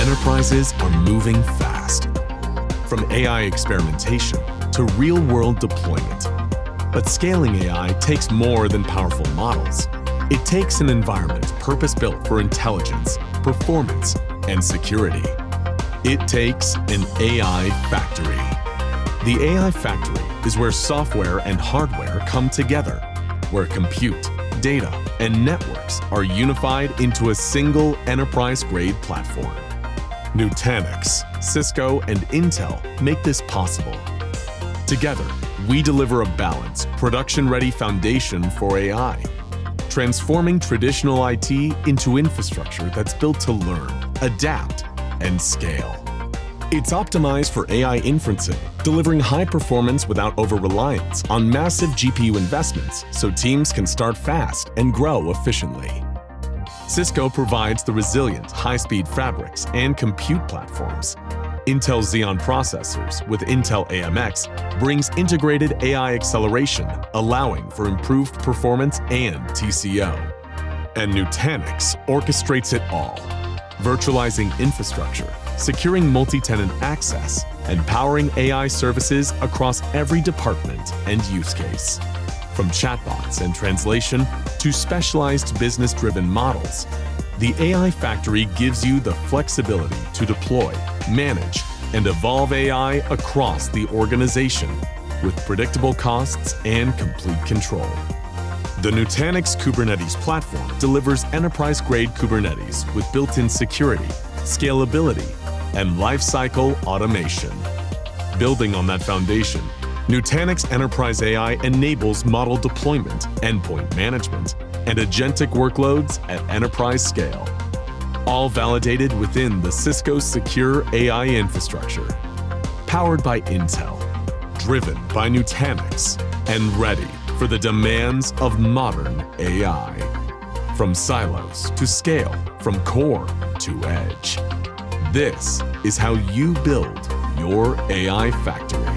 enterprises are moving fast, from AI experimentation to real-world deployment. But scaling AI takes more than powerful models. It takes an environment purpose-built for intelligence, performance, and security. It takes an AI factory. The AI factory is where software and hardware come together, where compute, data, and networks are unified into a single enterprise-grade platform. Nutanix, Cisco, and Intel make this possible. Together, we deliver a balanced, production-ready foundation for AI, transforming traditional IT into infrastructure that's built to learn, adapt, and scale. It's optimized for AI inferencing, delivering high performance without over-reliance on massive GPU investments so teams can start fast and grow efficiently. Cisco provides the resilient, high-speed fabrics and compute platforms. Intel Xeon processors with Intel AMX brings integrated AI acceleration, allowing for improved performance and TCO. And Nutanix orchestrates it all, virtualizing infrastructure, securing multi-tenant access, and powering AI services across every department and use case. From chatbots and translation to specialized business-driven models, the AI Factory gives you the flexibility to deploy, manage, and evolve AI across the organization with predictable costs and complete control. The Nutanix Kubernetes platform delivers enterprise-grade Kubernetes with built-in security, scalability, and lifecycle automation. Building on that foundation, Nutanix Enterprise AI enables model deployment, endpoint management, and agentic workloads at enterprise scale, all validated within the Cisco Secure AI infrastructure. Powered by Intel, driven by Nutanix, and ready for the demands of modern AI. From silos to scale, from core to edge. This is how you build your AI factory.